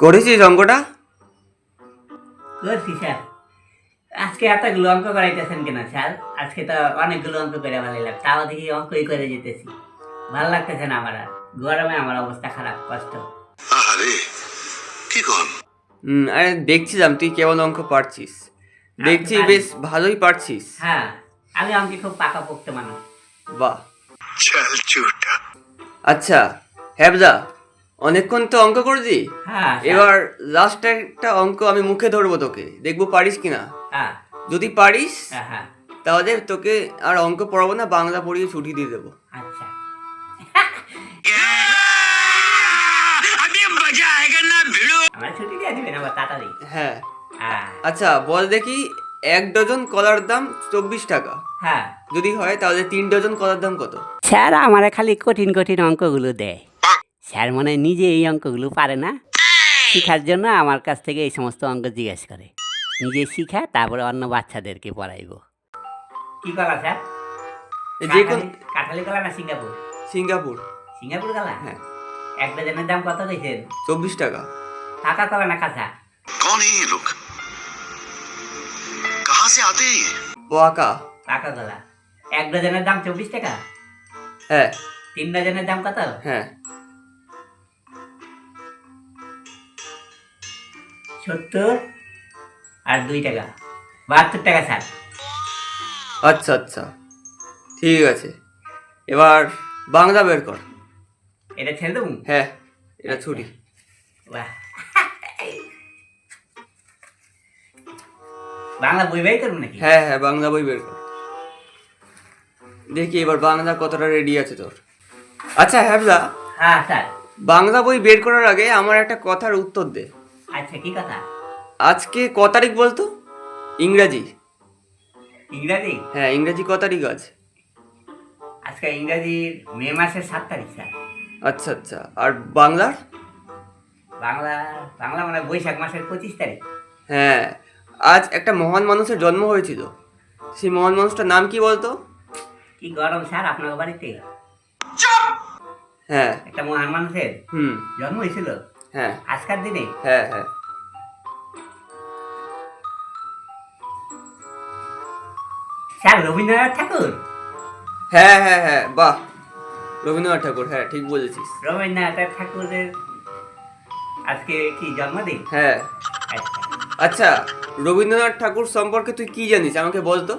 করেছিস অঙ্কটা? করছি স্যার। আজকে এতগুলো অঙ্ক করাইতেছেন কেন স্যার? আজকে তো অনেকগুলো অঙ্ক করে ফেলাইলাম, তাও দেখি অঙ্কই করে যেতেছি। ভালো লাগতেছে না আমার আর। গরমে আমার অবস্থা খারাপ, কষ্ট। আরে কি কন? আরে দেখছিলাম তুই কেমন অঙ্ক পারছিস, দেখছি পারি। বেশ ভালোই পারছিস। হ্যাঁ, আমি অঙ্কে খুব পাকাপোক্ত মানুষ। বাহ। চল চুটা। আচ্ছা হ্যাবদা, অনেকক্ষণ তো অঙ্ক করছি, হ্যাঁ স্যার। এবার লাস্ট একটা অঙ্ক আমি মুখে ধরবো, তোকে দেখবো পারিস কিনা। হ্যাঁ যদি পারিস হ্যাঁ হ্যাঁ। তাহলে তোকে আর অঙ্ক পড়াবো না, বাংলা পড়িয়ে ছুটি দিয়ে দেবো। আচ্ছা। আমার ছুটি দিয়ে দিবেন আবার তাড়াতাড়ি? হ্যাঁ। হ্যাঁ আচ্ছা বল দেখি, 1 ডজন কলার দাম 24 টাকা, হ্যাঁ। যদি হয় তাহলে 3 ডজন কলার দাম কত? স্যার আমার খালি কঠিন কঠিন অঙ্কগুলো দেয়। স্যার মনে হয় নিজে এই অঙ্কগুলো পারে না, শিখার জন্য আমার কাছ থেকে এই সমস্ত অঙ্ক জিজ্ঞেস করে। নিজে শিখা তারপরে অন্য বাচ্চাদেরকে পড়াইব। কি কলা স্যার? যে কোন কাঁঠালি কলা না সিঙ্গাপুর? সিঙ্গাপুর। সিঙ্গাপুর কলা? হ্যাঁ। এক ডজনের দাম কত কইছেন? 24 টাকা। পাকা কলা না কাঁচা? कौन है ये लोग? कहाँ से आते हैं ये? ওয়াকা। পাকা কলা। এক ডজনের দাম 24 টাকা। হ্যাঁ 3 ডজনের দাম কত? হ্যাঁ। 70 আর 2 টাকা, 72 টাকা স্যার। আচ্ছা আচ্ছা ঠিক আছে, এবার বাংলা বের কর। এটা ছেড়ে দেবো? হ্যাঁ এটা ছুটি। বাহ। বাংলা বই বাই করবো নাকি? হ্যাঁ হ্যাঁ বাংলা বই বের কর, দেখি এবার বাংলা কতটা রেডি আছে তোর। আচ্ছা হ্যাবলা, হ্যাঁ স্যার। বাংলা বই বের করার আগে আমার একটা কথার উত্তর দে। আচ্ছা কি কথা? আজকে ক তারিখ বলতো? ইংরাজি। ইংরাজি? হ্যাঁ ইংরাজি ক তারিখ আজ? আজকে ইংরাজির মে মাসের 7 তারিখ স্যার। আচ্ছা আচ্ছা, আর বাংলার? বাংলা বাংলা মানে বৈশাখ মাসের 25 তারিখ। হ্যাঁ, আজ একটা মহান মানুষের জন্ম হয়েছিল, সেই মহান মানুষটার নাম কি বলতো? কি গরম স্যার আপনার বাড়িতে? হ্যাঁ। একটা মহান মানুষের জন্ম হয়েছিল হ্যাঁ আজকের দিনে? হ্যাঁ হ্যাঁ। স্যার রবীন্দ্রনাথ ঠাকুর। হ্যাঁ হ্যাঁ হ্যাঁ বাহ, রবীন্দ্রনাথ ঠাকুর, হ্যাঁ ঠিক বলেছিস। রবীন্দ্রনাথ ঠাকুরের আজকে কি জন্মদিন? হ্যাঁ। আচ্ছা। আচ্ছা রবীন্দ্রনাথ ঠাকুর সম্পর্কে তুই কি জানিস আমাকে বলতো?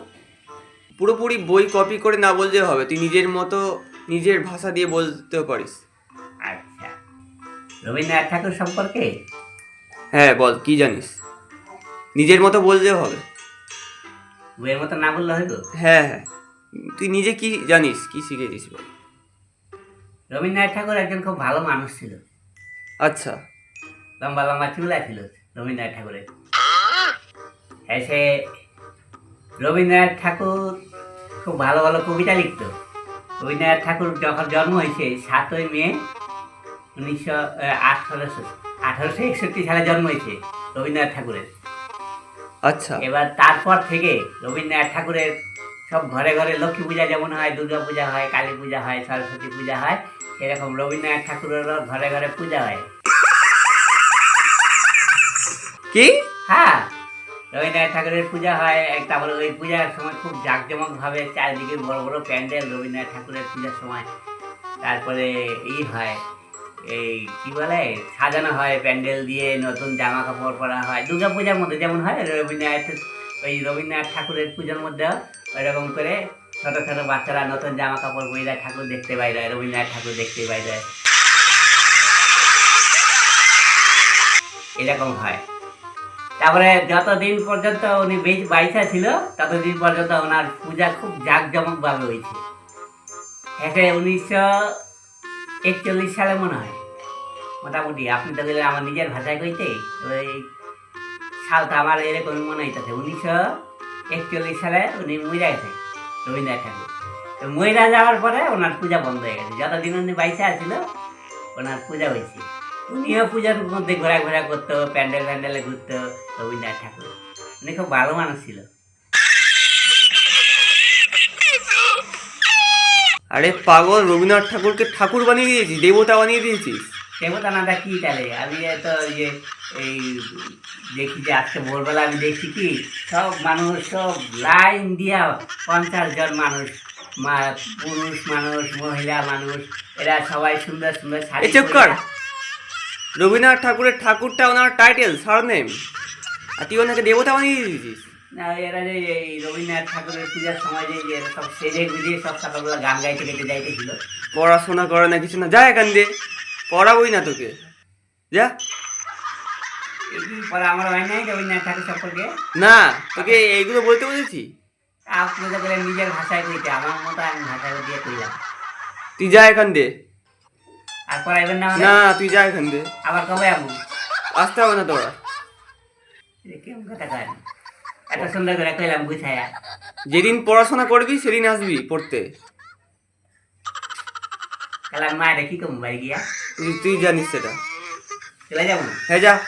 পুরোপুরি বই কপি করে না বললেও হবে, তুই নিজের মতো নিজের ভাষা দিয়ে বলতেও পারিস। আচ্ছা, রবীন্দ্রনাথ ঠাকুর সম্পর্কে? হ্যাঁ বল কি জানিস, নিজের মতো বললেও হবে। বইয়ের মতো না বললে হইব? হ্যাঁ হ্যাঁ, তুই নিজে কি জানিস, কি শিখেছিস বল। রবীন্দ্রনাথ ঠাকুর একজন খুব ভালো মানুষ ছিল। আচ্ছা। লম্বা লম্বা চুল ছিল রবীন্দ্রনাথ ঠাকুরের। এসে রবীন্দ্রনাথ ঠাকুর খুব ভালো ভালো কবিতা লিখত। রবীন্দ্রনাথ ঠাকুর যখন জন্ম হয়েছে 7ই মে 1861 সালে জন্ম হয়েছে রবীন্দ্রনাথ ঠাকুরের। আচ্ছা। এবার তারপর থেকে রবীন্দ্রনাথ ঠাকুরের সব ঘরে ঘরে লক্ষ্মী পূজা যেমন হয়, দুর্গা পূজা হয়, কালী পূজা হয়, সরস্বতী পূজা হয়, সেরকম রবীন্দ্রনাথ ঠাকুরেরও ঘরে ঘরে পূজা হয়। কি? হ্যাঁ, রবীন্দ্রনাথ ঠাকুরের পূজা হয়। তারপরে ওই পূজার সময় খুব জাঁকজমকভাবে চারিদিকে বড় বড় প্যান্ডেল রবীন্দ্রনাথ ঠাকুরের পূজার সময়। তারপরে হয় এই কি বলে, সাজানো হয় প্যান্ডেল দিয়ে, নতুন জামা কাপড় পরা হয়। দুর্গা পূজার মধ্যে যেমন হয় রবীন্দ্রনাথ ঠাকুরের পূজার মধ্যে ওইরকম করে ছোটো ছোটো বাচ্চারা নতুন জামা কাপড় পরে ঠাকুর দেখতে বাইরে হয়, রবীন্দ্রনাথ ঠাকুর দেখতে বাইরে হয়, এরকম হয়। তারপরে যতদিন পর্যন্ত উনি বাইসা ছিল ততদিন পর্যন্ত ওনার পূজা খুব জাঁকজমকভাবে হয়েছে। একে 1941 সালে মনে হয়, মোটামুটি আপনি তো গেলে আমার নিজের ভাষায় কইতে ওই সালটা আমার এরকম মনে হইতেছে। 1941 সালে উনি মইরা গেছে রবীন্দ্রনাথ ঠাকুর। তো মইরা যাওয়ার পরে ওনার পূজা বন্ধ হয়ে গেছে। যতদিন উনি বাইসা ছিল ওনার পূজা হয়েছে। উনিও পূজার মধ্যে ঘোরাঘোরা করতো, প্যান্ডেল প্যান্ডেলে ঘুরতো রবীন্দ্রনাথ ঠাকুর। উনি খুব ভালো মানুষ ছিল। আরে পাগল, রবীন্দ্রনাথ ঠাকুরকে ঠাকুর বানিয়ে দিয়েছিস, দেবতা বানিয়ে দিয়েছিস। দেবতানাটা কি তাহলে আমি তো ইয়ে এই দেখি যে আজকে ভোরবেলা আমি দেখছি কি সব মানুষ সব লাইন দিয়া 50 জন মানুষ পুরুষ মানুষ মহিলা মানুষ এরা সবাই সুন্দর সুন্দর শাড়ি এই চুপ কর। পরে- রবীন্দ্রনাথ ঠাকুরের ঠাকুরটা ওনার টাইটেল সারনেম, আর তুই ওনাকে দেবতা বানিয়ে দিয়েছিস। না এরা যে এই রবীন্দ্রনাথ ঠাকুরের পূজার সময় যে এরা সব সেজে গুজে সব সকালবেলা গান গাইতে গাইতে যাইতেছিল। পড়াশোনা করে না কিছু না, যা এখান দিয়ে, পড়াবই না তোকে, যা। এই কি পরে আমার হয় নাই রবীন্দ্রনাথ ঠাকুর সম্পর্কে না, তোকে এইগুলো বলতে বলেছি? আপনি তো করে নিজের ভাষায় কইতে আমার মতো আমি ভাষায় দিয়ে কইলাম। তুই যা এখান দিয়ে। আর পড়াইবেন না না, তুই যা এখান দিয়ে, আবার কবে আমু আসতে হবে না তোরা। কেমন কথা কয় এত সুন্দর করে কইলাম বুঝাইয়া। যেদিন পড়াশোনা করবি সেদিন আসবি পড়তে। তাহলে মায়ের কি কম বাড়ি গিয়া তুই জানিস সেটা। চলে যাবো। হ্যাঁ যা।